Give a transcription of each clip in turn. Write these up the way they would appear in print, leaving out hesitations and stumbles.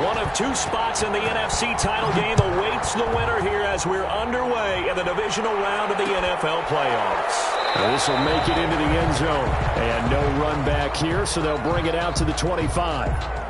One of two spots in the NFC title game awaits the winner here as we're underway in the divisional round of the NFL playoffs. This will make it into the end zone. And no run back here, so they'll bring it out to the 25.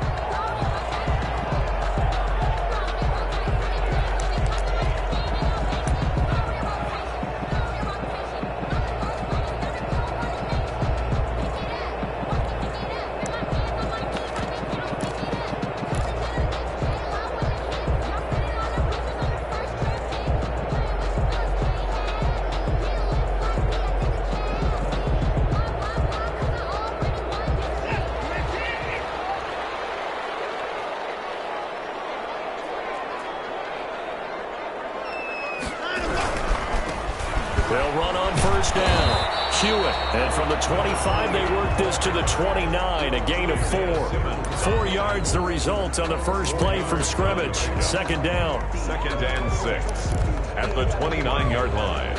They'll run on first down. Hewitt. And from the 25, they work this to the 29, a gain of 4. 4 yards the result on the first play from scrimmage. Second down. 2nd and 6 at the 29-yard line.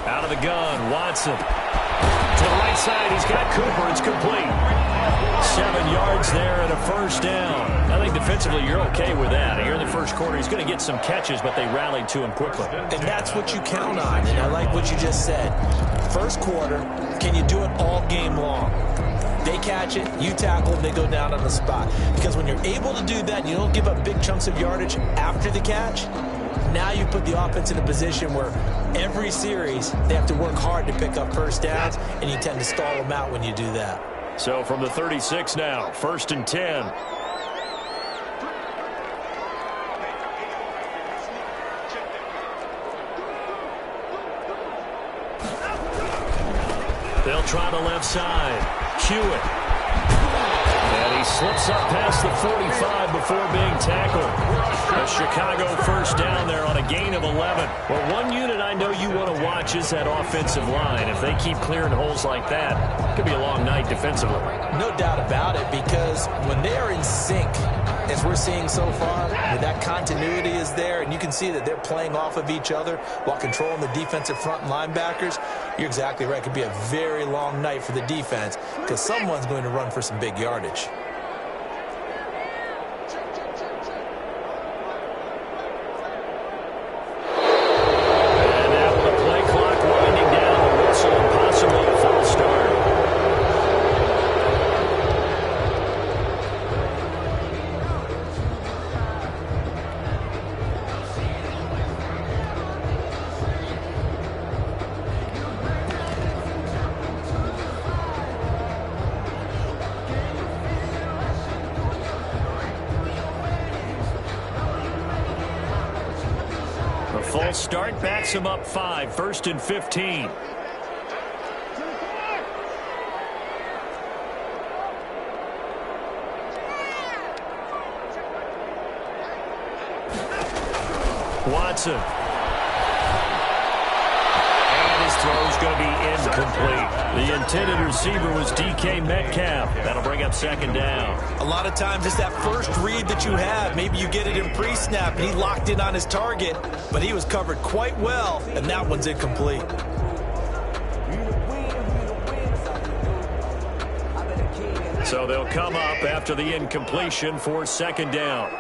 Out of the gun, Watson. To the right side, he's got Cooper. It's complete. 7 yards there and a first down. I think defensively you're okay with that. Here in the first quarter, he's going to get some catches, but they rallied to him quickly. And that's what you count on, and I like what you just said. First quarter, can you do it all game long? They catch it, you tackle, and they go down on the spot. Because when you're able to do that, and you don't give up big chunks of yardage after the catch, now you put the offense in a position where every series they have to work hard to pick up first downs, and you tend to stall them out when you do that. So from the 36 now, 1st and 10. They'll try the left side. Hewitt. And he slips up past the 45 before being tackled. A Chicago first down there on a gain of 11. Well, one unit I know you want to watch is that offensive line. If they keep clearing holes like that, it could be a long night defensively. No doubt about it, because when they are in sync, as we're seeing so far, where that continuity is there, and you can see that they're playing off of each other while controlling the defensive front linebackers, you're exactly right. It could be a very long night for the defense because someone's going to run for some big yardage. Full start backs him up 5, 1st and 15. Watson. And his throw's going to be incomplete. The intended receiver was DK Metcalf. That'll bring up 2nd down. A lot of times it's that first read that you have. Maybe you get it in pre-snap and he locked in on his target, but he was covered quite well, and that one's incomplete. So they'll come up after the incompletion for 2nd down.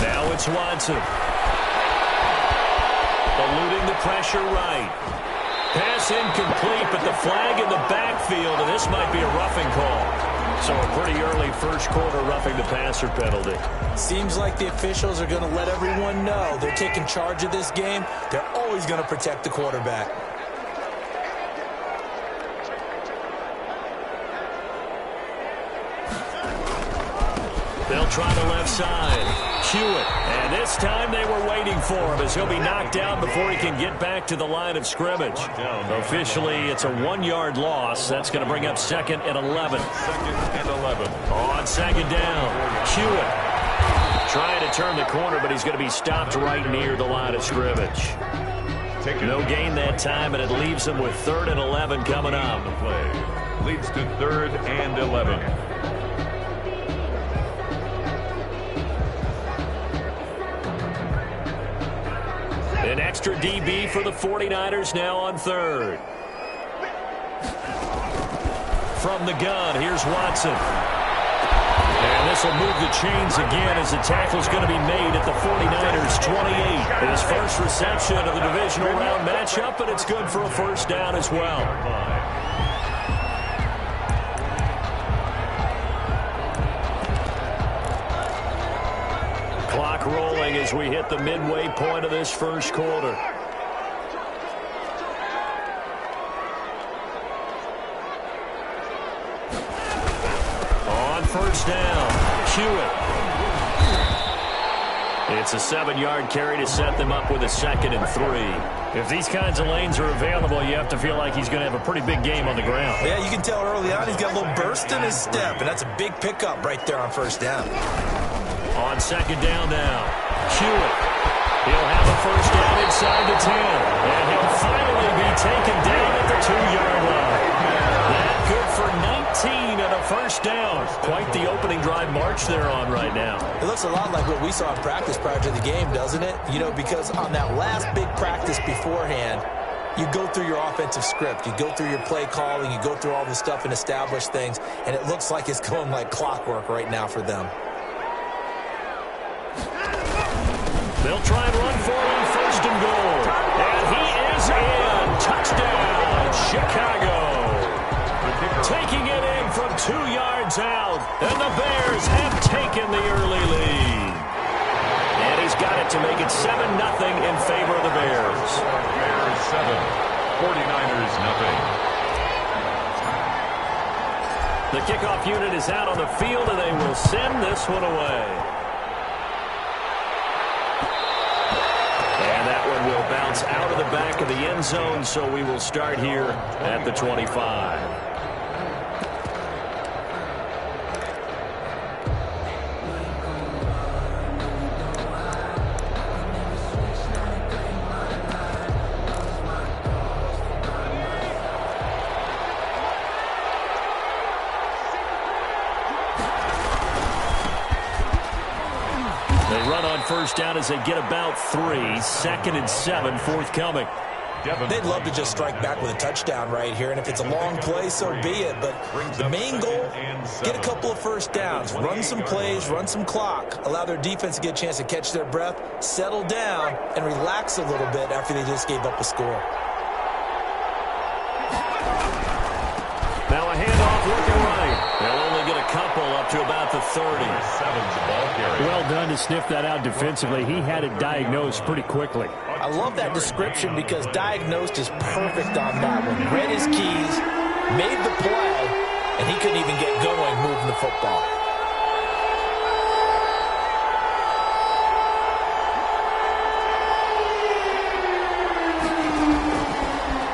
Now it's Watson. Eluding the pressure right. Pass incomplete, but the flag in the backfield, and this might be a roughing call. So a pretty early first quarter roughing the passer penalty. Seems like the officials are going to let everyone know they're taking charge of this game. They're always going to protect the quarterback. They'll try the left side. Hewitt. And this time they were waiting for him as he'll be knocked down before he can get back to the line of scrimmage. Officially, it's a 1-yard loss. That's going to bring up 2nd and 11. 2nd and 11. On 2nd down, Hewitt trying to turn the corner, but he's going to be stopped right near the line of scrimmage. No gain that time, and it leaves him with 3rd and 11 coming up. leads to 3rd and 11. An extra DB for the 49ers now on 3rd. From the gun, here's Watson. And this will move the chains again as the tackle's going to be made at the 49ers' 28. His first reception of the divisional round matchup, and it's good for a first down as well. Clock rolling as we hit the midway point of this first quarter. On first down, Hewitt. It's a 7-yard carry to set them up with a 2nd and 3. If these kinds of lanes are available, you have to feel like he's going to have a pretty big game on the ground. Yeah, you can tell early on he's got a little burst in his step, and that's a big pickup right there on first down. On 2nd down now, Hewitt. He'll have a first down inside the 10. And he'll finally be taken down at the 2-yard line. That good for 19 and a first down. Quite the opening drive march they're on right now. It looks a lot like what we saw in practice prior to the game, doesn't it? You know, because on that last big practice beforehand, you go through your offensive script. You go through your play calling. You go through all the stuff and establish things. And it looks like it's going like clockwork right now for them. They'll try and run for it on 1st and goal. And he is in. Touchdown, Chicago. Taking it in from 2 yards out. And the Bears have taken the early lead. And he's got it to make it 7-0 in favor of the Bears. Bears 7, 49ers nothing. The kickoff unit is out on the field, and they will send this one away. And that one will bounce out of the back of the end zone, so we will start here at the 25. First down as they get about 3. 2nd and 7 forthcoming. They'd love to just strike back with a touchdown right here, and if it's a long play, so be it. But the main goal, get a couple of first downs, run some plays, run some clock, allow their defense to get a chance to catch their breath, settle down, and relax a little bit after they just gave up a score. Now a handoff looking right. They'll only get a couple up to about the 30. Well done to sniff that out defensively. He had it diagnosed pretty quickly. I love that description because diagnosed is perfect on that one. Read his keys, made the play, and he couldn't even get going moving the football.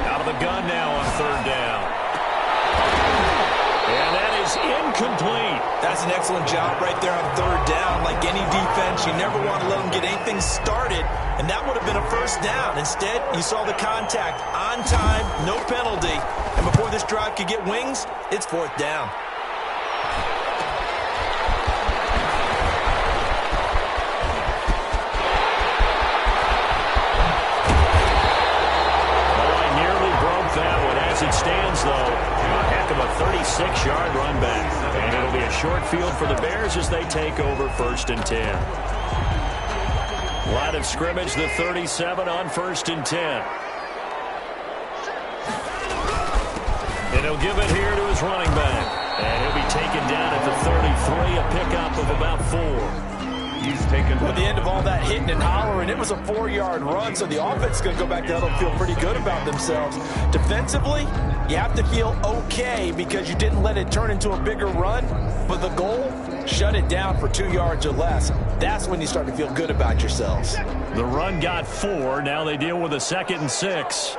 Out of the gun now on 3rd down. And that is incomplete. That's an excellent job right there on 3rd down. Like any defense, you never want to let them get anything started, and that would have been a first down. Instead, you saw the contact on time, no penalty, and before this drive could get wings, it's 4th down. It stands, though, a heck of a 36-yard run back. And it'll be a short field for the Bears as they take over 1st and 10. Line of scrimmage, the 37 on 1st and 10. And he'll give it here to his running back. And he'll be taken down at the 33, a pickup of about 4. He's taken. At the end of all that hitting and hollering, it was a 4-yard run, so the offense is going to go back down and feel pretty good about themselves. Defensively, you have to feel okay because you didn't let it turn into a bigger run, but the goal, shut it down for 2 yards or less. That's when you start to feel good about yourselves. The run got 4. Now they deal with a 2nd and 6.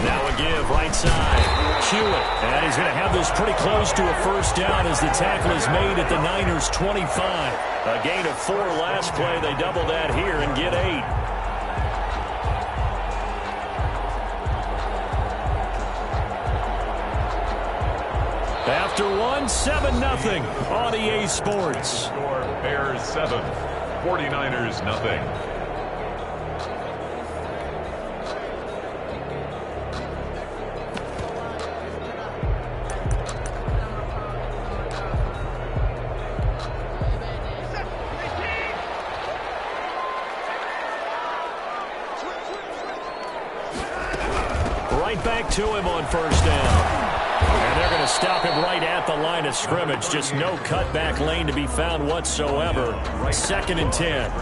Now a give right side. Hewitt, and he's going to have this pretty close to a first down as the tackle is made at the Niners' 25. A gain of 4 last play. They double that here and get 8. after one, 7-0 on EA Sports. Score Bears 7, 49ers nothing. Right back to him on first down. And they're going to stop him right at the line of scrimmage. Just no cutback lane to be found whatsoever. 2nd and 10.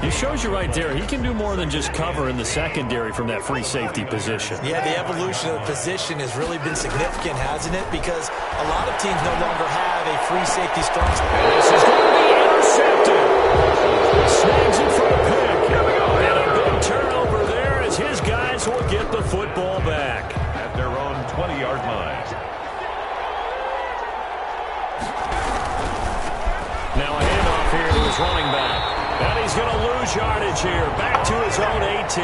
He shows you right there, he can do more than just cover in the secondary from that free safety position. Yeah, the evolution of the position has really been significant, hasn't it? Because a lot of teams no longer have a free safety strong. This is going to be intercepted. Snags it for a pick. And a big turnover there as his guys will get the football back. At their own 20-yard line. Now a handoff here to his running back. And he's going to lose yardage here. Back to his own 18.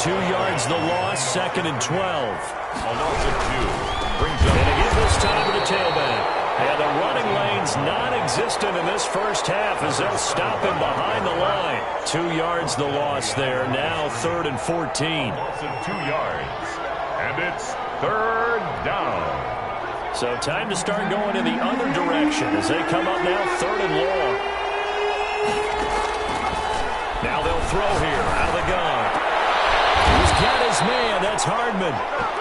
2 yards the loss, 2nd and 12. A loss of 2. Brings up. And again this time to the tailback. And the running lane's non-existent in this first half as they'll stop him behind the line. 2 yards the loss there. Now 3rd and 14. Loss of 2 yards. And it's 3rd down. So time to start going in the other direction as they come up now 3rd and long. Now they'll throw here out of the gun. He's got his man. That's Hardman.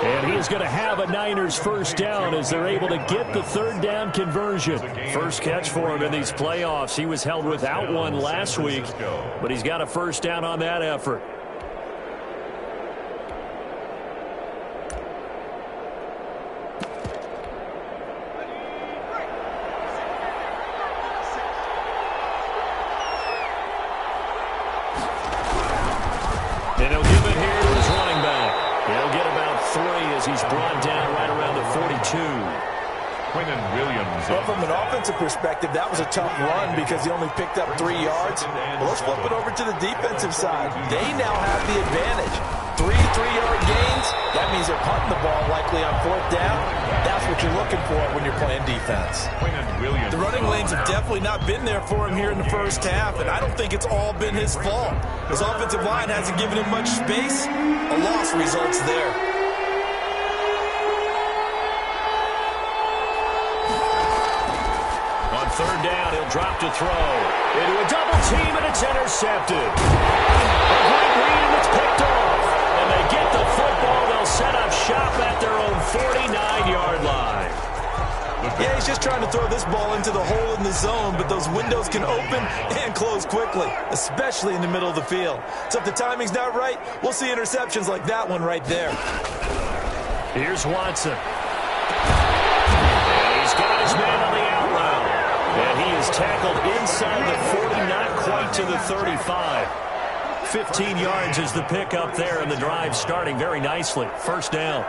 And he's going to have a Niners first down as they're able to get the 3rd down conversion. First catch for him in these playoffs. He was held without one last week, but he's got a first down on that effort. And he'll give it here to his running back. He'll get about 3 as he's brought down right around the 42. Quinnen Williams. Well, from an offensive perspective, that was a tough run because he only picked up 3 yards. Well, let's flip it over to the defensive side. They now have the advantage. 3 3-yard gains. That means they're punting the ball likely on 4th down. That's what you're looking for when you're playing defense. Quinnen Williams. The running lanes have definitely not been there for him here in the first half, and I don't think it's all been his fault. His offensive line hasn't given him much space. A loss results there. On 3rd down, he'll drop to throw. Into a double team, and it's intercepted. A great read, and it's picked off. And they get the football. They'll set up shop at their own 49-yard line. Yeah, he's just trying to throw this ball into the hole in the zone, but those windows can open and close quickly, especially in the middle of the field. So if the timing's not right, we'll see interceptions like that one right there. Here's Watson. And he's got his man on the out route. And he is tackled inside the 40, not quite to the 35. 15 yards is the pickup there, and the drive starting very nicely. First down.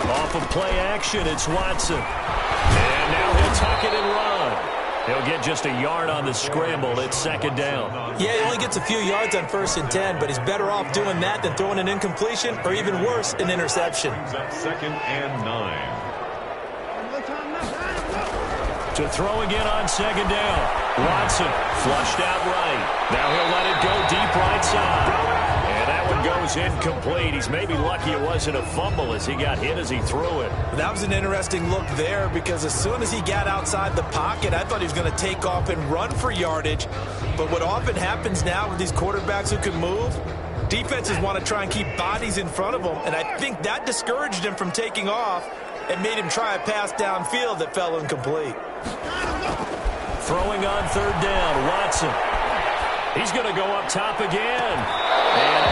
Off of play action, it's Watson. And now he'll tuck it and run. He'll get just a yard on the scramble. It's 2nd down. Yeah, he only gets a few yards on 1st and 10, but he's better off doing that than throwing an incompletion or even worse, an interception. Brings up 2nd and 9. To throw again on 2nd down. Watson flushed out right. Now he'll let it go deep right side. And that one goes incomplete. He's maybe lucky it wasn't a fumble as he got hit as he threw it. That was an interesting look there because as soon as he got outside the pocket, I thought he was going to take off and run for yardage. But what often happens now with these quarterbacks who can move, defenses want to try and keep bodies in front of them. And I think that discouraged him from taking off and made him try a pass downfield that fell incomplete. Throwing on 3rd down, Watson. He's going to go up top again. And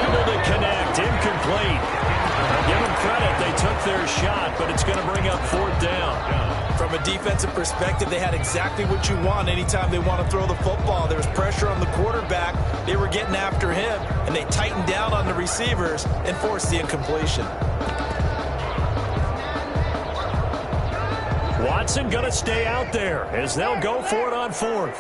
unable to connect, incomplete. I'll give them credit, they took their shot, but it's going to bring up 4th down. From a defensive perspective, they had exactly what you want anytime they want to throw the football. There was pressure on the quarterback. They were getting after him, and they tightened down on the receivers and forced the incompletion. Watson going to stay out there as they'll go for it on 4th.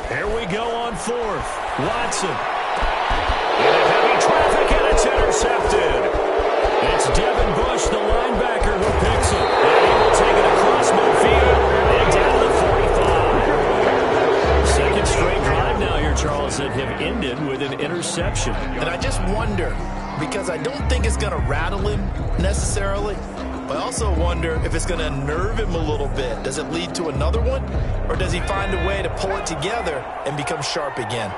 Here we go on fourth. Watson. Into heavy traffic, and it's intercepted. It's Devin Bush, the linebacker, who picks it. And he will take it across midfield and down to the 45. Second straight drive now here, Charles, that have ended with an interception. And I just wonder, because I don't think it's going to rattle him necessarily, but I also wonder if it's going to unnerve him a little bit. Does it lead to another one, or does he find a way to pull it together and become sharp again?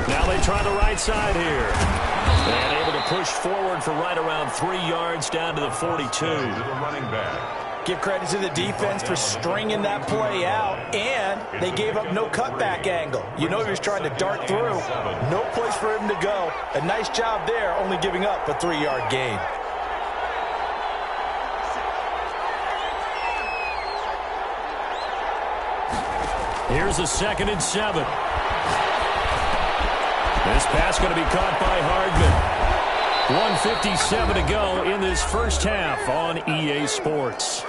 Now they try the right side here. And able to push forward for right around 3 yards down to the 42. To the running back. Give credit to the defense for stringing that play out, and they gave up no cutback angle. You know he was trying to dart through. No place for him to go. A nice job there, only giving up a 3-yard gain. Here's a 2nd and 7. This pass going to be caught by Hardman. 1:57 to go in this first half on EA Sports.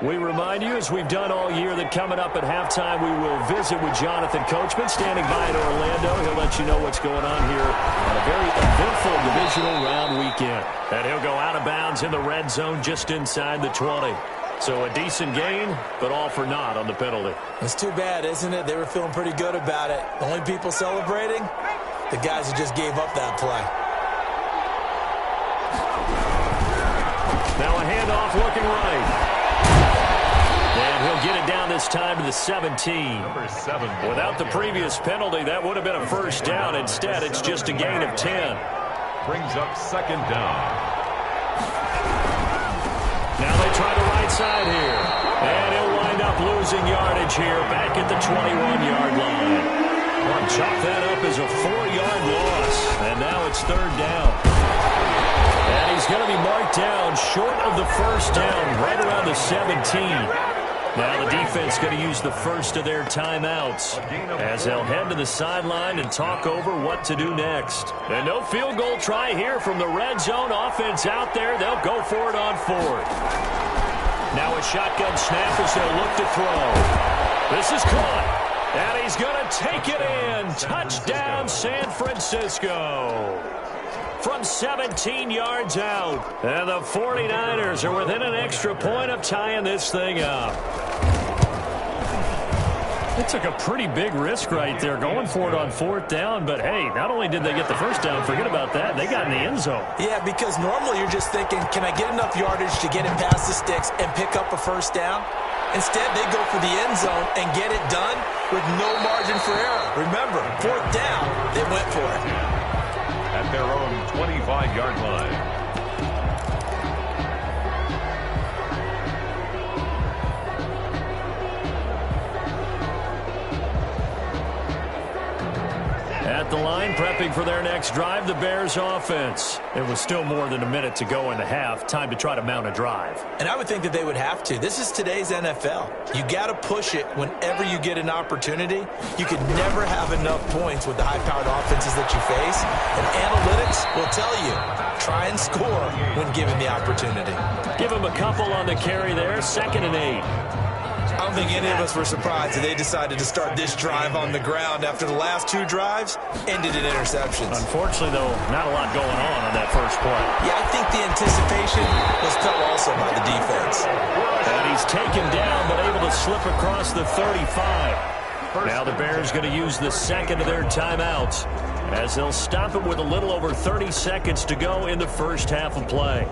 We remind you, as we've done all year, that coming up at halftime, we will visit with Jonathan Coachman, standing by in Orlando. He'll let you know what's going on here on a very eventful divisional round weekend. And he'll go out of bounds in the red zone just inside the 20. So a decent gain, but all for naught on the penalty. It's too bad, isn't it? They were feeling pretty good about it. The only people celebrating, the guys who just gave up that play. Now a handoff looking right. And he'll get it down this time to the 17. Number 7. Without the previous penalty, that would have been a first down. Instead, it's just a gain of 10. Brings up 2nd down. Now they try the right side here. And he'll wind up losing yardage here back at the 21-yard line. Chalk that up as a 4-yard loss. And now it's 3rd down. And he's going to be marked down short of the first down, right around the 17. Now the defense going to use the first of their timeouts as they'll head to the sideline and talk over what to do next. And no field goal try here from the red zone offense out there. They'll go for it on 4th. Now a shotgun snap as they'll look to throw. This is caught. And he's going to take it in. Touchdown, San Francisco. From 17 yards out. And the 49ers are within an extra point of tying this thing up. They took a pretty big risk right there going for it on 4th down. But, hey, not only did they get the first down, forget about that, they got in the end zone. Yeah, because normally you're just thinking, can I get enough yardage to get it past the sticks and pick up a first down? Instead, they go for the end zone and get it done with no margin for error. Remember, 4th down, they went for it. At their own 25-yard line. At the line, prepping for their next drive, the Bears offense. It was still more than a minute to go in the half. Time to try to mount a drive. And I would think that they would have to. This is today's NFL. You got to push it whenever you get an opportunity. You could never have enough points with the high-powered offenses that you face. And analytics will tell you, try and score when given the opportunity. Give them a couple on the carry there, 2nd and 8. I don't think any of us were surprised that they decided to start this drive on the ground after the last 2 drives ended in interceptions. Unfortunately, though, not a lot going on that first play. Yeah, I think the anticipation was felt also by the defense. And he's taken down, but able to slip across the 35. Now the Bears going to use the 2nd of their timeouts as they'll stop it with a little over 30 seconds to go in the first half of play.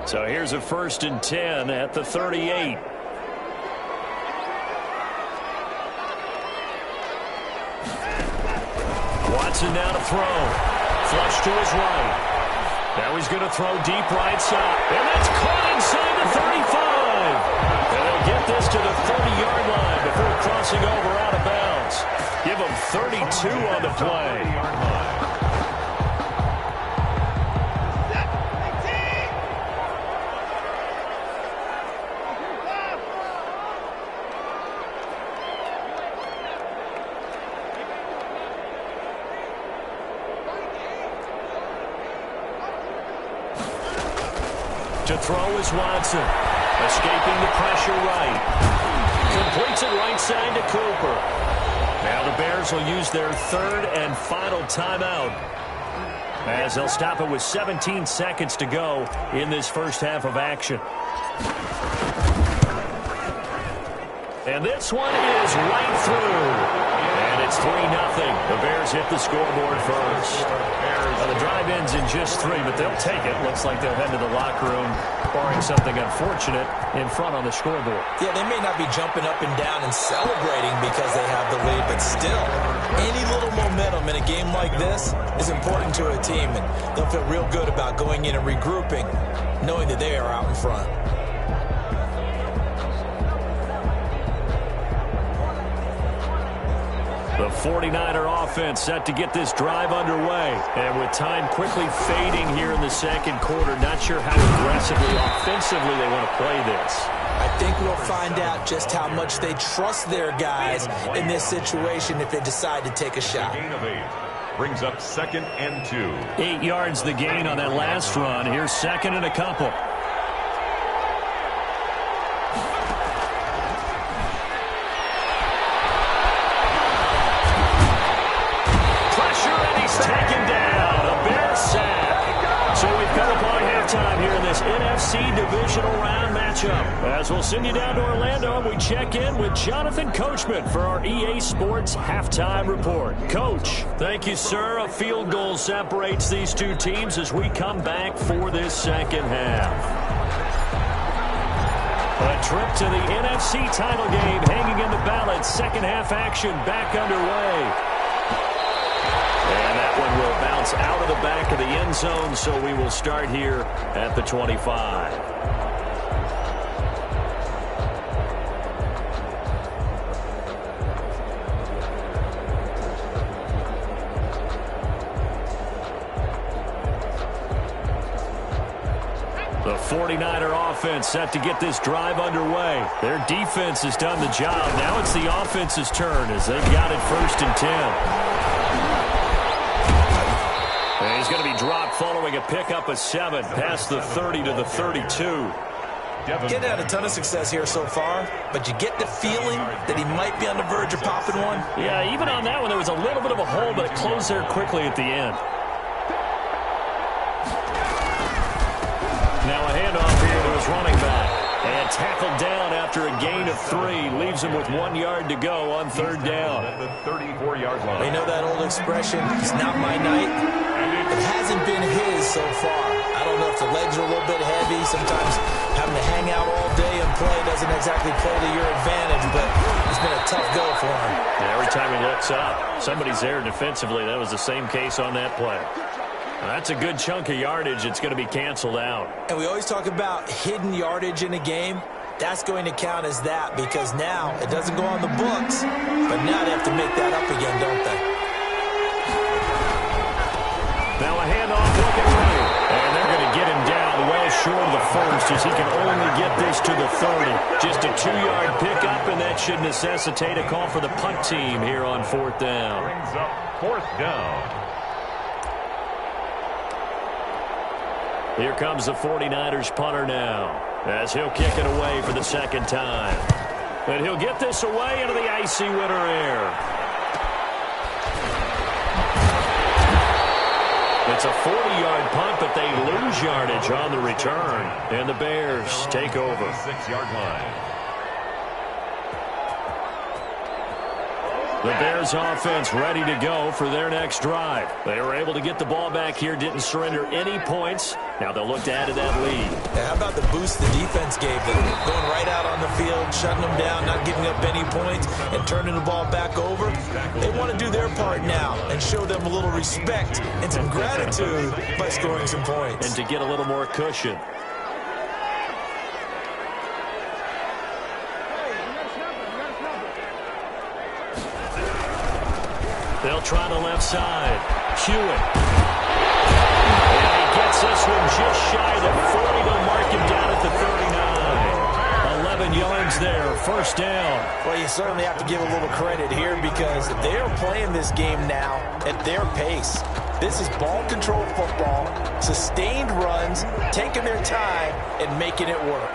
So here's a 1st and 10 at the 38. Watson now to throw. Flush to his right. Now he's going to throw deep right side. And that's caught inside the 35. And they'll get this to the 30-yard line before crossing over out of bounds. Give them 32 on the play. To throw is Watson. Escaping the pressure right. Completes it right side to Cooper. Now the Bears will use their third and final timeout, as they'll stop it with 17 seconds to go in this first half of action. And this one is right through. And it's 3-0. The Bears hit the scoreboard first. Now the drive ends in just 3, but they'll take it. Looks like they'll head to the locker room, barring something unfortunate, in front on the scoreboard. Yeah, they may not be jumping up and down and celebrating because they have the lead, but still, any little momentum in a game like this is important to a team, and they'll feel real good about going in and regrouping, knowing that they are out in front. The 49er offense set to get this drive underway. And with time quickly fading here in the second quarter, not sure how aggressively, offensively they want to play this. I think we'll find out just how much they trust their guys in this situation if they decide to take a shot. Gain of 8 brings up 2nd and 2. 8 yards the gain on that last run. Here's 2nd and a couple. NFC Divisional Round matchup. As we'll send you down to Orlando, and we check in with Jonathan Coachman for our EA Sports Halftime Report. Coach, thank you, sir. A field goal separates these two teams as we come back for this second half. A trip to the NFC title game hanging in the balance. Second half action back underway. And that one will bounce out of the back of the end zone, so we will start here at the 25. The 49er offense set to get this drive underway. Their defense has done the job. Now it's the offense's turn as they've got it 1st and 10. And he's going to be dropped following a pickup of 7 past the 30 to the 32. Getting had a ton of success here so far, but you get the feeling that he might be on the verge of popping one. Yeah, even on that one, there was a little bit of a hole, but it closed there quickly at the end. Now a handoff here to his running back. And tackled down after a gain of 3. Leaves him with 1 yard to go on 3rd down. At the 34-yard line. We know that old expression, it's not my night. It hasn't been his so far. I don't know if the legs are a little bit heavy. Sometimes having to hang out all day and play doesn't exactly play to your advantage, but it's been a tough go for him. And every time he looks up, somebody's there defensively. That was the same case on that play. That's a good chunk of yardage. It's going to be canceled out. And we always talk about hidden yardage in a game. That's going to count as that because now it doesn't go on the books, but now they have to make that up again, don't they? Now a handoff looking right. And they're going to get him down well short of the first as he can only get this to the 30. Just a 2-yard pickup, and that should necessitate a call for the punt team here on 4th down. Brings up 4th down. Here comes the 49ers punter now, as he'll kick it away for the second time. And he'll get this away into the icy winter air. It's a 40-yard punt, but they lose yardage on the return. And the Bears take over. 6-yard line. The Bears offense ready to go for their next drive. They were able to get the ball back here, didn't surrender any points. Now they'll look to add to that lead. Yeah, how about the boost the defense gave them? Going right out on the field, shutting them down, not giving up any points, and turning the ball back over. They want to do their part now and show them a little respect and some gratitude by scoring some points. And to get a little more cushion. They'll try the left side. Hewitt. And he gets this one just shy of the 40. They'll mark him down at the 39. 11 yards there, first down. Well, you certainly have to give a little credit here because they are playing this game now at their pace. This is ball control football, sustained runs, taking their time and making it work.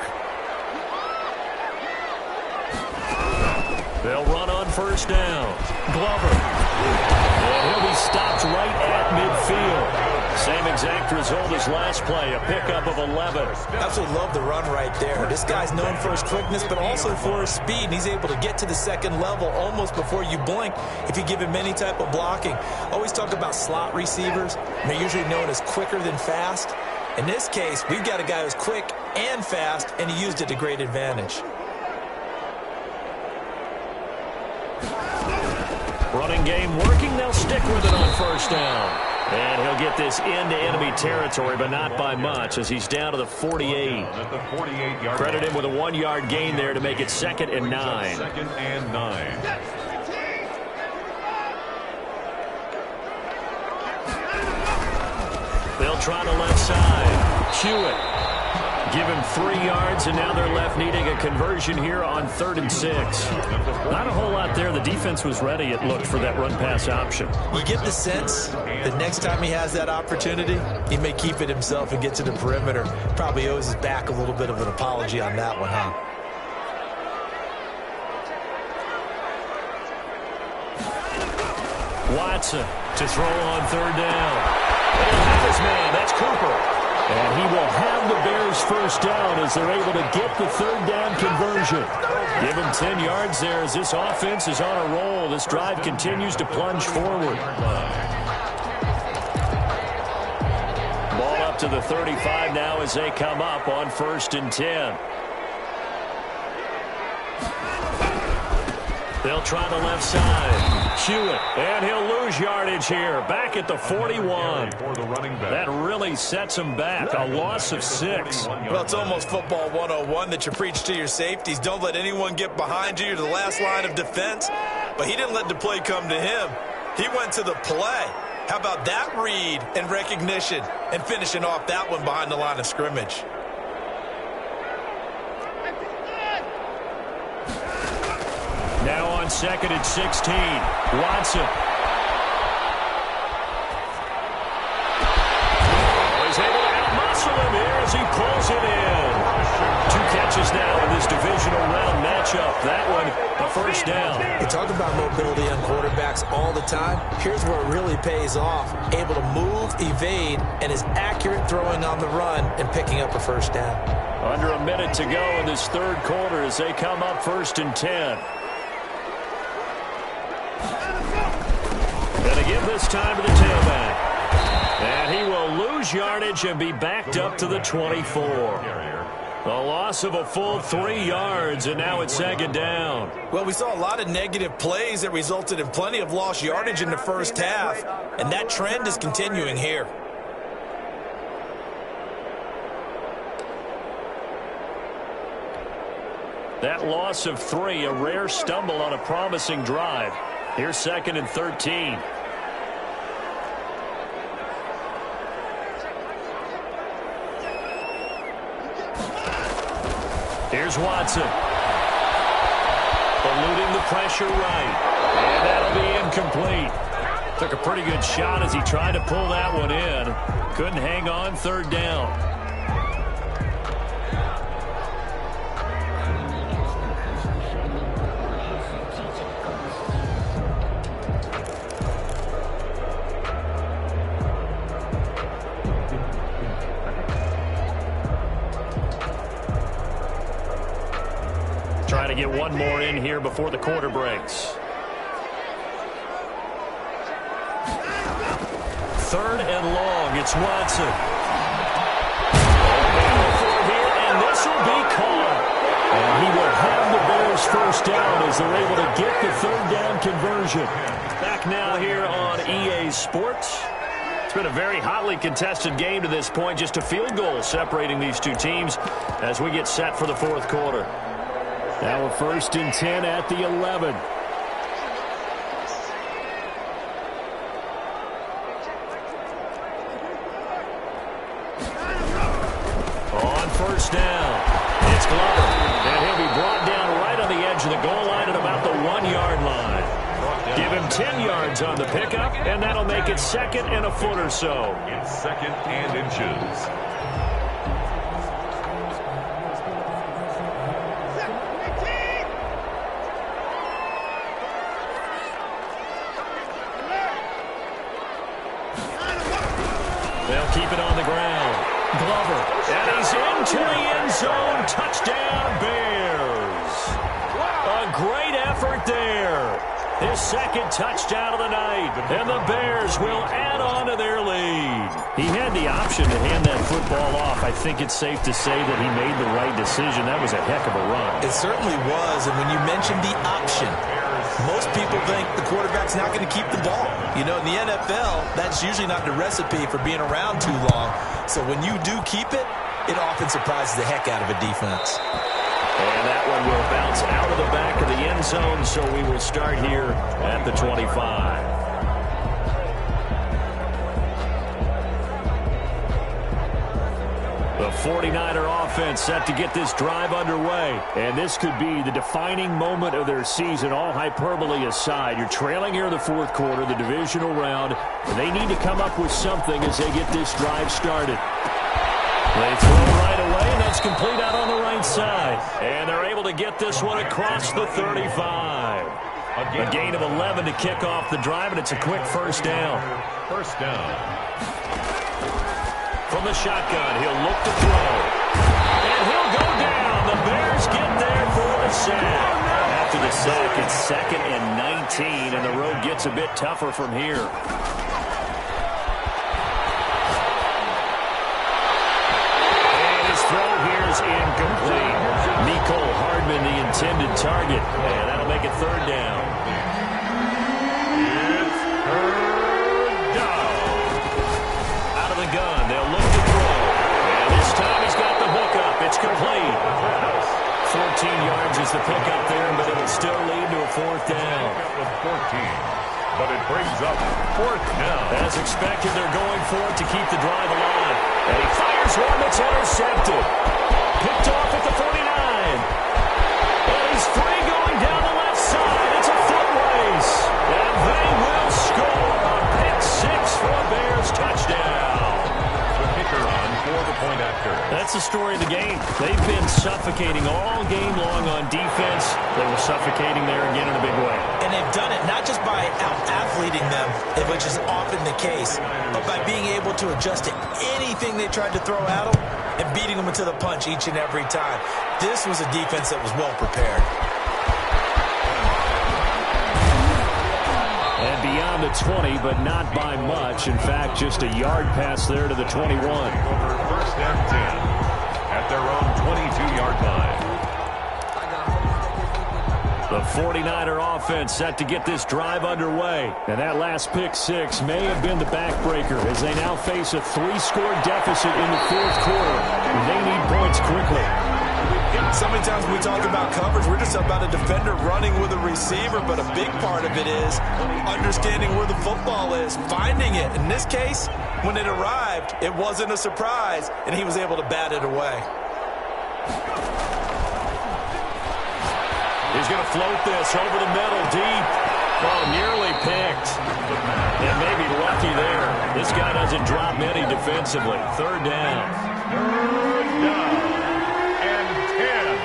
They'll run on first down. Glover. And he'll be stopped right at midfield. Same exact result as last play, a pickup of 11. Absolutely love the run right there. This guy's known for his quickness, but also for his speed. And he's able to get to the second level almost before you blink if you give him any type of blocking. Always talk about slot receivers. And they're usually known as quicker than fast. In this case, we've got a guy who's quick and fast, and he used it to great advantage. Running game working. They'll stick with it on first down. And he'll get this into enemy territory, but not by much, as he's down to the 48. Credit him with a 1-yard gain there to make it 2nd and 9. 2nd and 9. They'll try the left side. Hewitt. Give him 3 yards, and now they're left needing a conversion here on 3rd and 6. Not a whole lot there. The defense was ready, it looked, for that run-pass option. You get the sense that next time he has that opportunity, he may keep it himself and get to the perimeter. Probably owes his back a little bit of an apology on that one, huh? Watson to throw on 3rd down. And he'll have his man. That's Cooper. And he will have the Bears first down as they're able to get the 3rd down conversion. Give him 10 yards there as this offense is on a roll. This drive continues to plunge forward. Ball up to the 35 now as they come up on 1st and 10. They'll try the left side. Hewitt, and he'll lose yardage here. Back at the 41. That really sets him back. A loss of 6. Well, it's almost football 101 that you preach to your safeties. Don't let anyone get behind you to the last line of defense. But he didn't let the play come to him. He went to the play. How about that read and recognition and finishing off that one behind the line of scrimmage? Now on 2nd and 16. Watson. He's able to outmuscle him here as he pulls it in. 2 catches now in this divisional round matchup. That one, a first down. You talk about mobility on quarterbacks all the time. Here's where it really pays off. Able to move, evade, and is accurate throwing on the run and picking up a first down. Under a minute to go in this 3rd quarter as they come up 1st and 10. Gonna give this time to the tailback. And he will lose yardage and be backed up to the 24. A loss of a full 3 yards, and now it's 2nd down. Well, we saw a lot of negative plays that resulted in plenty of lost yardage in the first half, and that trend is continuing here. That loss of 3, a rare stumble on a promising drive. Here's 2nd and 13. Here's Watson. Eluding the pressure right. And that'll be incomplete. Took a pretty good shot as he tried to pull that one in. Couldn't hang on, 3rd down. Trying to get one more in here before the quarter breaks. 3rd and long. It's Watson. And this will be caught. And he will have the Bears first down as they're able to get the 3rd down conversion. Back now here on EA Sports. It's been a very hotly contested game to this point. Just a field goal separating these two teams as we get set for the 4th quarter. Now we're 1st and 10 at the 11. On 1st down, it's Glover, and he'll be brought 10 yards on the pickup, and that'll make it 2nd and a foot or so. It's 2nd and inches. They'll keep it on the ground. Glover, and he's into the end zone. Touchdown, Bears. A great effort there. His 2nd touchdown of the night, and the Bears will add on to their lead. He had the option to hand that football off. I think it's safe to say that he made the right decision. That was a heck of a run. It certainly was, and when you mentioned the option, most people think the quarterback's not going to keep the ball. You know, in the NFL, that's usually not the recipe for being around too long. So when you do keep it, it often surprises the heck out of a defense. And that one will bounce out of the back of the end zone, so we will start here at the 25. The 49er offense set to get this drive underway. And this could be the defining moment of their season, all hyperbole aside. You're trailing here in the 4th quarter, the divisional round. And they need to come up with something as they get this drive started. They throw right away, and that's complete out on the right side. And they're able to get this one across the 35. A gain of 11 to kick off the drive, and it's a quick first down. First down. From the shotgun, he'll look to throw. And he'll go down. The Bears get there for the sack. After the sack, it's 2nd and 19, and the road gets a bit tougher from here. And his throw here is incomplete. Nicole Hardman, the intended target. And that'll make it 3rd down. It's 3rd down. Out of the gun, they'll look to throw. And this time he's got the hook up. It's complete. 14 yards is the pickup there, but it'll still lead to a 4th down. With 14, but it brings up 4th down. As expected, they're going for it to keep the drive alive. And he fires one that's intercepted. Picked off at the 49. And he's free going down the left side. It's a foot race. And they will score a pick 6 for a Bears touchdown. The kicker on for the point after. That's the story of the game. They've been suffocating all game long on defense. They were suffocating there again in a big way. And they've done it not just by out-athleting them, which is often the case, but by being able to adjust to anything they tried to throw at them and beating them into the punch each and every time. This was a defense that was well prepared. And beyond the 20, but not by much. In fact, just a yard pass there to the 21. Over 1st and 10 at their own 22-yard line. The 49er offense set to get this drive underway. And that last pick 6 may have been the backbreaker as they now face a 3-score deficit in the 4th quarter. They need points quickly. So many times when we talk about coverage, we're just about a defender running with a receiver, but a big part of it is understanding where the football is, finding it. In this case, when it arrived, it wasn't a surprise, and he was able to bat it away. He's going to float this over the middle deep. Oh, nearly picked. And maybe lucky there. This guy doesn't drop many defensively. 3rd down. 3rd down. And 10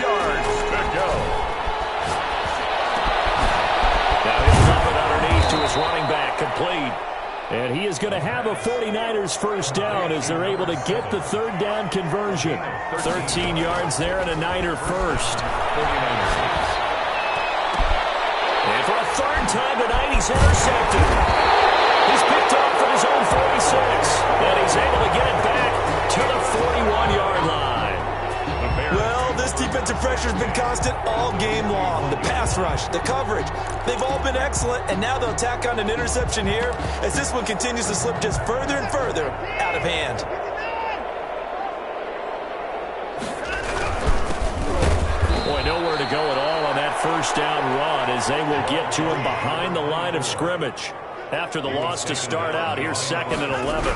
yards to go. Now he'll dump it underneath to his running back. Complete. And he is going to have a 49ers first down as they're able to get the 3rd down conversion. 13 yards there and a Niner first. 49ers. And for a 3rd time tonight, he's intercepted. He's picked off at his own 46. And he's able to get it back to the 41-yard line. Well, this defensive pressure has been constant all game long. The pass rush, the coverage, they've all been excellent, and now they'll tack on an interception here as this one continues to slip just further and further out of hand. Boy, nowhere to go at all on that first down run as they will get to him behind the line of scrimmage. After the loss to start out, here's 2nd and 11.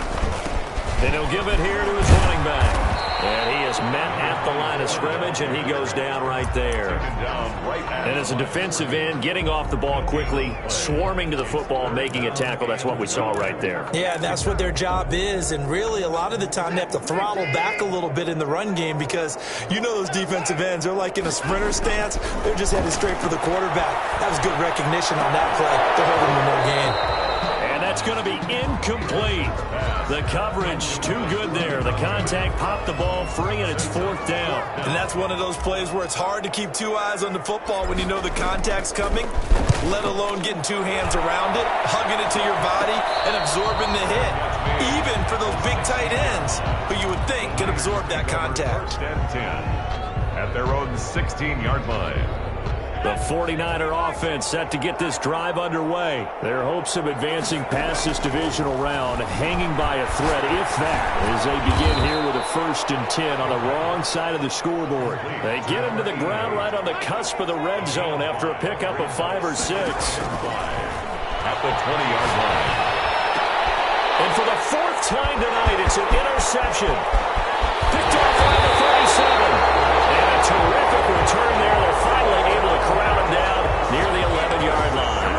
And he'll give it here to his running back. And he is met at the line of scrimmage, and he goes down right there. And as a defensive end, getting off the ball quickly, swarming to the football, making a tackle, that's what we saw right there. Yeah, that's what their job is, and really a lot of the time they have to throttle back a little bit in the run game because you know those defensive ends, they're like in a sprinter stance. They're just headed straight for the quarterback. That was good recognition on that play to hold him to no gain. And that's going to be incomplete. The coverage, too good there. The contact popped the ball free, and it's 4th down. And that's one of those plays where it's hard to keep two eyes on the football when you know the contact's coming, let alone getting two hands around it, hugging it to your body, and absorbing the hit. Even for those big tight ends who you would think could absorb that contact. 1st and 10 at their own 16-yard line. The 49er offense set to get this drive underway. Their hopes of advancing past this divisional round hanging by a thread, if that, as they begin here with a 1st and 10 on the wrong side of the scoreboard. They get him to the ground right on the cusp of the red zone after a pickup of 5 or 6. At the 20-yard line. And for the 4th time tonight, it's an interception. Picked off around the 37. And a terrific return there. They're finally able to corral him down near the 11-yard line.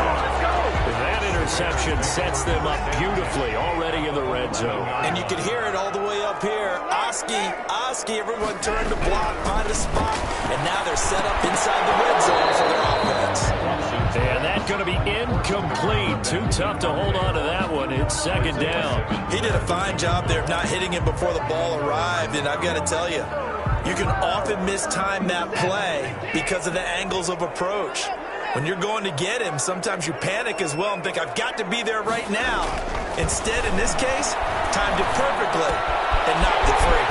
That interception sets them up beautifully already in the red zone. And you can hear it all the way up here. Oski, everyone turned to block, find a spot, and now they're set up inside the red zone for their offense. And that's going to be incomplete. Too tough to hold on to that one. It's 2nd down. He did a fine job there of not hitting him before the ball arrived, and I've got to tell you, you can often mistime that play because of the angles of approach. When you're going to get him, sometimes you panic as well and think, I've got to be there right now. Instead, in this case, timed it perfectly and knocked it free.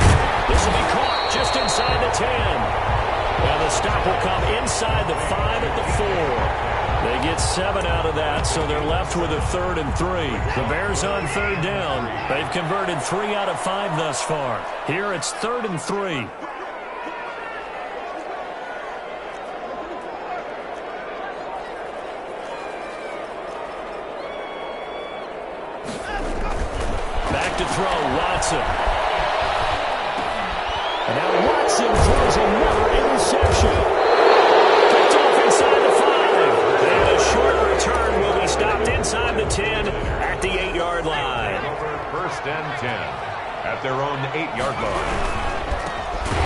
This will be caught just inside the 10. And the stop will come inside the 5 at the 4. They get 7 out of that, so they're left with a 3rd and 3. The Bears on 3rd down. They've converted 3 out of 5 thus far. Here it's 3rd and 3. Back to throw, Watson. And now Watson throws another interception. Picked off inside the 5. And a short return will be stopped inside the 10 at the 8-yard line. Over 1st and 10 at their own 8-yard line.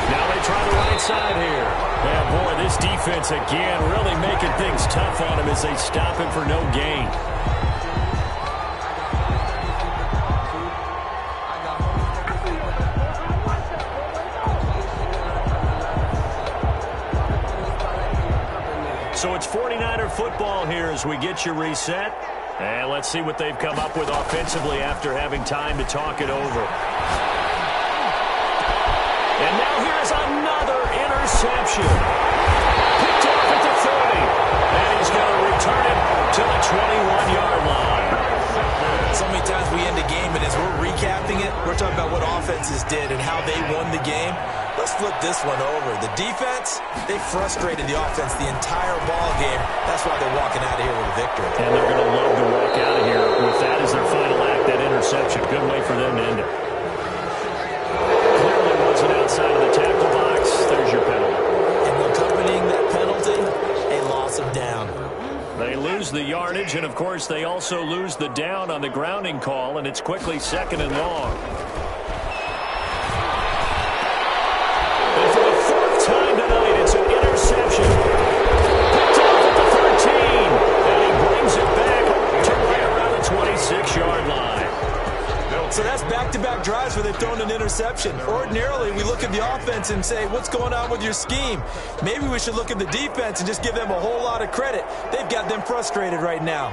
Now they try the right side here. And boy, this defense again really making things tough on him as they stop him for no gain. So it's 49er football here as we get you reset. And let's see what they've come up with offensively after having time to talk it over. And now here's another interception. Picked off at the 30. And he's going to return it to the 21-yard line. So many times we end a game, and as we're recapping it, we're talking about what offenses did and how they won the game. Let's flip this one over. The defense, they frustrated the offense the entire ball game. That's why they're walking out of here with a victory. And they're going to love to walk out of here with that as their final act, that interception. Good way for them to end it. Clearly wasn't outside of the tackle box. There's your penalty. And accompanying that penalty, a loss of down. They lose the yardage, and, of course, they also lose the down on the grounding call, and it's quickly 2nd and long. And for the 4th time tonight, it's an interception. Picked off at the 13, and he brings it back to right around the 26-yard line. So that's back-to-back drives where they've thrown an interception. Ordinarily, we look at the offense and say, what's going on with your scheme? Maybe we should look at the defense and just give them a whole lot of credit. They've got them frustrated right now.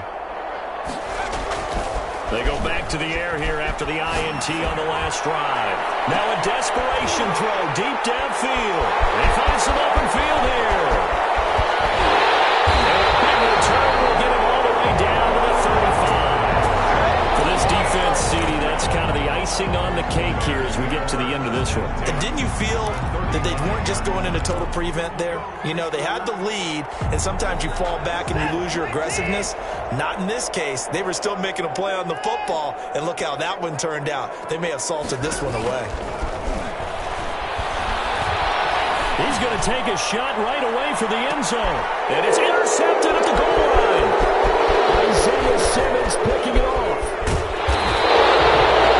They go back to the air here after the INT on the last drive. Now a desperation throw deep downfield. They find some open field here. And a big return will get him all the way down to the 35. For this defense, CD, that's kind of the icing on the cake here as we get to the end of this one. And didn't you feel that they weren't just going into total prevent there? You know, they had the lead, and sometimes you fall back and you lose your aggressiveness. Not in this case. They were still making a play on the football, and look how that one turned out. They may have salted this one away. going to take a shot right away for the end zone. And it's intercepted at the goal line. Isaiah Simmons picking it off.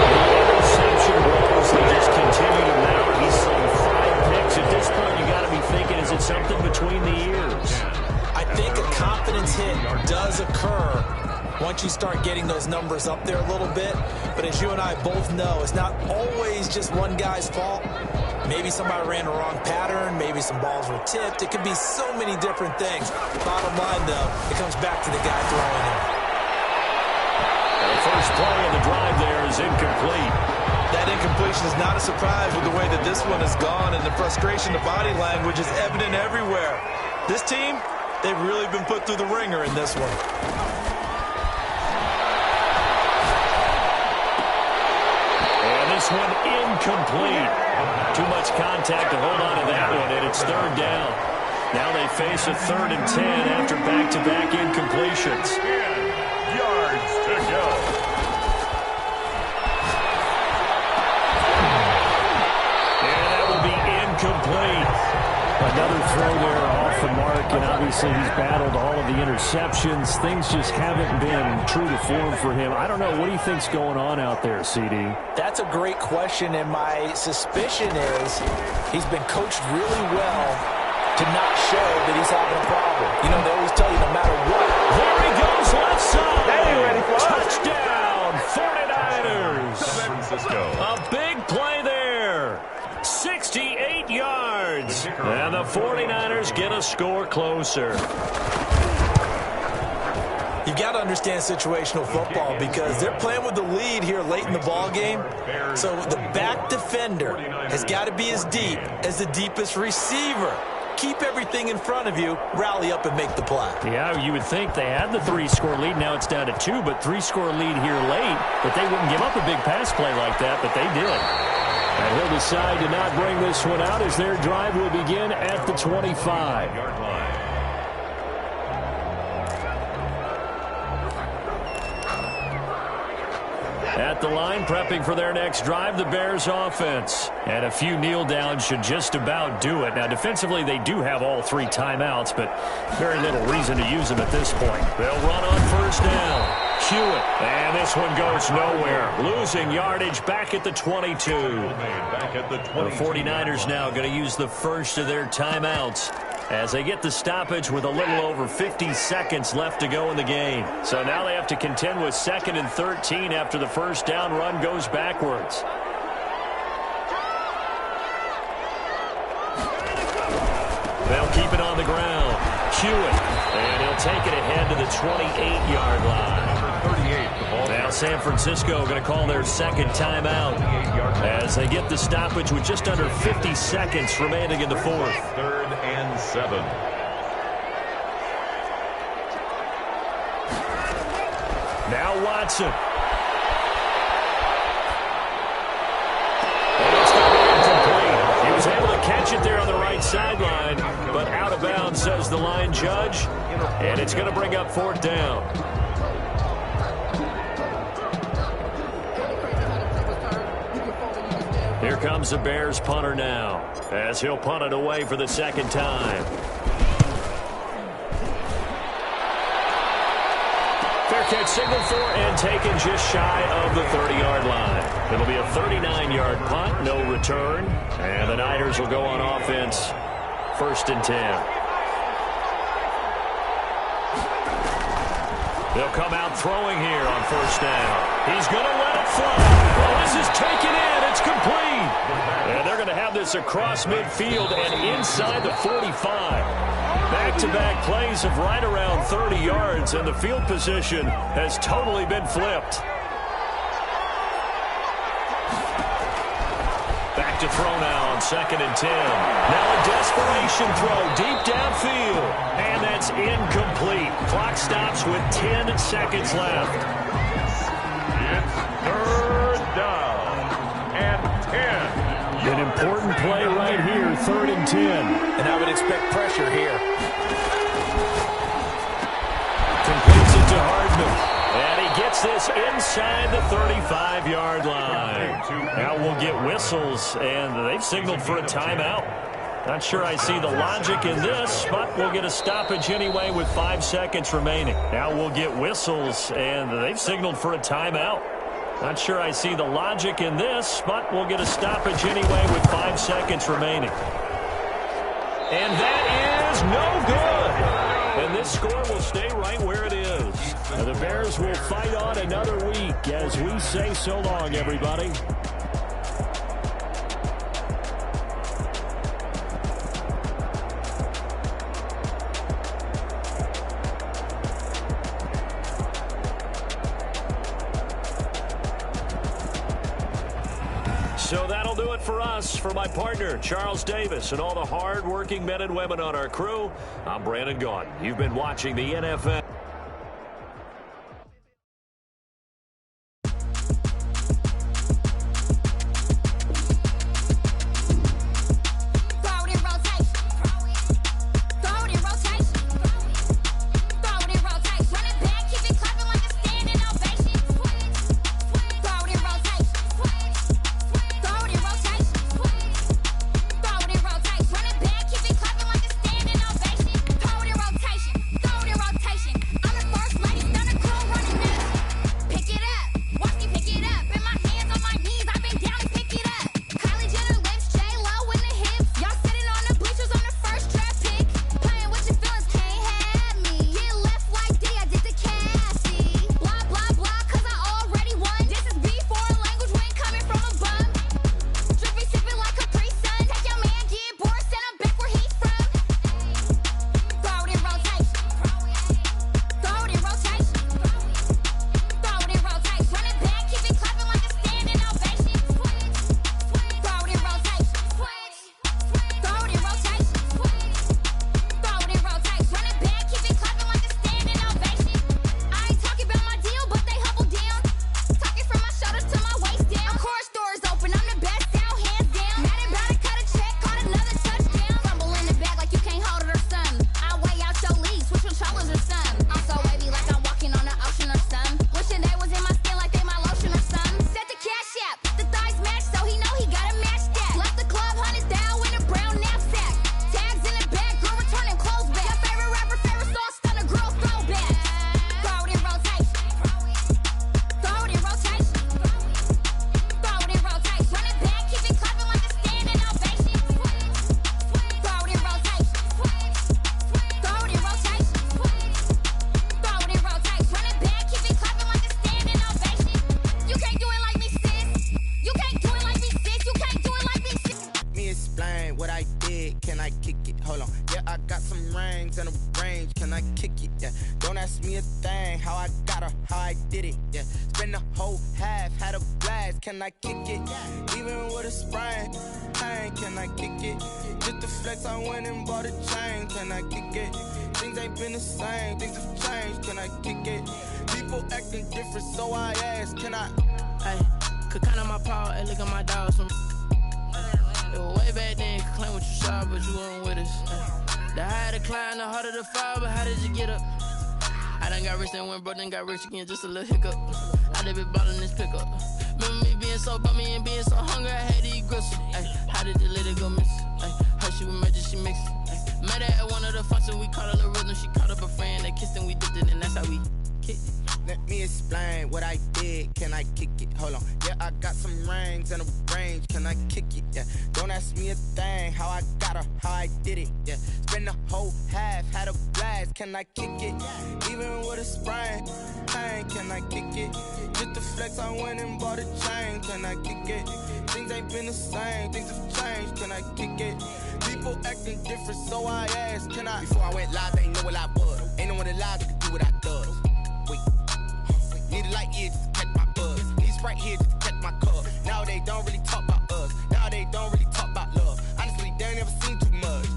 The interception rolls, they just continue to mount. He's seen 5 picks. At this point, you got to be thinking, is it something between the ears? I think a confidence hit does occur once you start getting those numbers up there a little bit. But as you and I both know, it's not always just one guy's fault. Maybe somebody ran the wrong pattern. Maybe some balls were tipped. It could be so many different things. Bottom line, though, it comes back to the guy throwing it. The first play of the drive there is incomplete. That incompletion is not a surprise with the way that this one has gone, and the frustration, the body language is evident everywhere. This team, they've really been put through the ringer in this one. And this one incomplete. Too much contact to hold on to that one, and it's third down. Now they face a 3rd and 10 after back-to-back incompletions. 10 yards to go. And that will be incomplete. Another throw there off the mark, and obviously he's battled all of the interceptions. Things just haven't been true to form for him. I don't know. What do you think's going on out there, CD? That's a great question, and my suspicion is he's been coached really well to not show that he's having a problem. You know, they always tell you no matter what. There he goes, left side. They ain't ready for us. Touchdown, 49ers. San Francisco. A big play there. 68 yards. And the 49ers get a score closer. You've got to understand situational football because they're playing with the lead here late in the ball game. So the back defender has got to be as deep as the deepest receiver. Keep everything in front of you, rally up and make the play. Yeah, you would think they had the 3-score lead. Now it's down to 2, but 3-score lead here late. But they wouldn't give up a big pass play like that, but they did. And he'll decide to not bring this one out as their drive will begin at the 25-yard line. At the line, prepping for their next drive, the Bears offense. And a few kneel downs should just about do it. Now, defensively, they do have all 3 timeouts, but very little reason to use them at this point. They'll run on first down. Hewitt, and this one goes nowhere. Losing yardage back at the 22. The 49ers now going to use the first of their timeouts as they get the stoppage with a little over 50 seconds left to go in the game. So now they have to contend with 2nd and 13 after the first down run goes backwards. They'll keep it on the ground. Hewitt, and he'll take it ahead to the 28-yard line. Now San Francisco going to call their 2nd timeout as they get the stoppage with just under 50 seconds remaining in the 4th. 3rd and 7. Now Watson. He was able to catch it there on the right sideline, but out of bounds, says the line judge, and it's going to bring up 4th down. Here comes the Bears punter now, as he'll punt it away for the 2nd time. Fair catch signaled for and taken just shy of the 30-yard line. It'll be a 39-yard punt, no return, and the Niners will go on offense, 1st and 10. They'll come out throwing here on 1st down. He's going to let it fly. Well, this is taken in. It's complete. And they're going to have this across midfield and inside the 45. Back-to-back plays of right around 30 yards, and the field position has totally been flipped. Back to throw now on 2nd and 10. Now a desperation throw deep downfield. And that's incomplete. Clock stops with 10 seconds left. It's 3rd down and 10. An important play right here, 3rd and 10. And I would expect pressure here. Completes it to Hardman. And he gets this inside the 35-yard line. Now we'll get whistles, and they've signaled for a timeout. Not sure I see the logic in this, but we'll get a stoppage anyway with 5 seconds remaining. Now we'll get whistles, and they've signaled for a timeout. Not sure I see the logic in this, but we'll get a stoppage anyway with 5 seconds remaining. And that is no good. And this score will stay right where it is. And the Bears will fight on another week as we say so long, everybody. So that'll do it for us. For my partner, Charles Davis, and all the hard-working men and women on our crew, I'm Brandon Gaudin. You've been watching the NFL. Can I kick it? Even with a sprain, hey, can I kick it? Just to flex, I went and bought a chain. Can I kick it? Things ain't been the same, things have changed. Can I kick it? People acting different, so I ask, can I? Hey, could count on my power, hey, look at my dogs. It was way back then, could claim what you saw, but you weren't with us. Hey. The higher the climb, the harder the fall, but how did you get up? I done got rich and went broke, then got rich again, just a little hiccup. I done been ballin' this pickup. Remember me being so bummy and being so hungry, I had to eat gristle. Ay, how did you let it go miss? Ay, her she was magic, she mixed. Ay, met her at one of the functions, we caught a little rhythm. She caught up a friend, they kissed and we dipped it, and that's how we kicked it. Let me explain what I did. Can I kick it? Hold on. Yeah, I got some rings and a range. Can I kick it? Yeah. Don't ask me a thing. How I got her, how I did it. Yeah. Spend the whole half, had a blast. Can I kick it? Even with a sprain, pain. Can I kick it? Just to flex, I went and bought a chain. Can I kick it? Things ain't been the same. Things have changed. Can I kick it? People acting different, so I asked. Can I? Before I went live, they ain't know what I was. Ain't no one alive that could do what I does. Wait. Need a light here just to catch my buzz. Need Sprite here just to catch my cup. Now they don't really talk about us. Now they don't really talk about love. Honestly, they ain't never seen too much.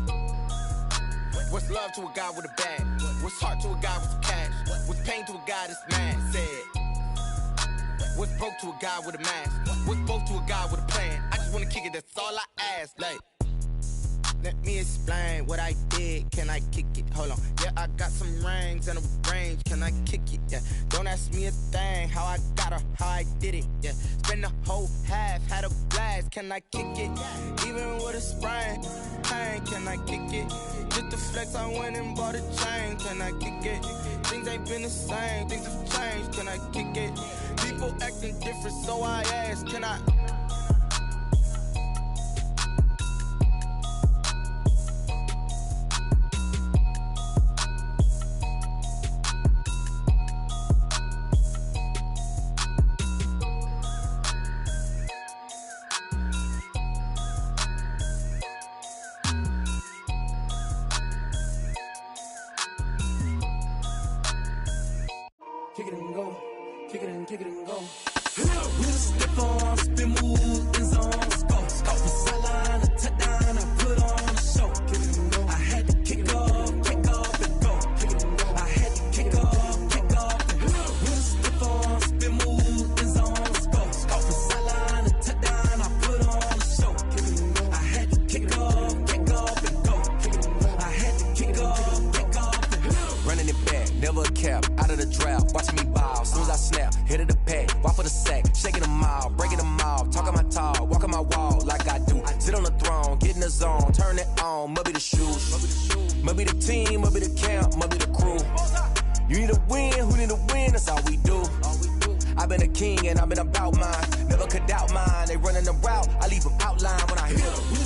What's love to a guy with a bag? What's heart to a guy with some cash? What's pain to a guy that's mad? Said. What's broke to a guy with a mask? What's both to a guy with a plan? I just wanna kick it, that's all I ask. Like, Let me explain what I did. Can I kick it? Hold on. Yeah, I got some rings and a range. Can I kick it? Yeah. Don't ask me a thing. How I got her, how I did it. Yeah. Spend the whole half, had a blast. Can I kick it? Even with a sprain, pain. Can I kick it? Just the flex, I went and bought a chain. Can I kick it? Things ain't been the same. Things have changed. Can I kick it? People acting different, so I ask. Can I? Kick it and go, kick it and go. With a step on, spin move, in zone, go. Off the sideline, a touchdown, I put on a show. Kick it and go. I had to kick off and go. Kick it and go. I had to kick off and go. With a step on, spin move, in zone, go. Off the sideline, a touchdown, I put on a show. Kick it and go. I had to kick off and go. Kick it and go. I had to kick off and go. Running it back, never a cap, out of the drought, watching me ball. Soon as I snap, hit of the pack, walk for the sack, shaking them all, breaking them all, talking my talk, walking my wall like I do. Sit on the throne, get in the zone, turn it on, must be the shoes, must be the team, must be the camp, must be the crew. You need a win, who need a win, that's all we do. I've been a king and I've been about mine, never could doubt mine. They running the route, I leave them outline when I hit them.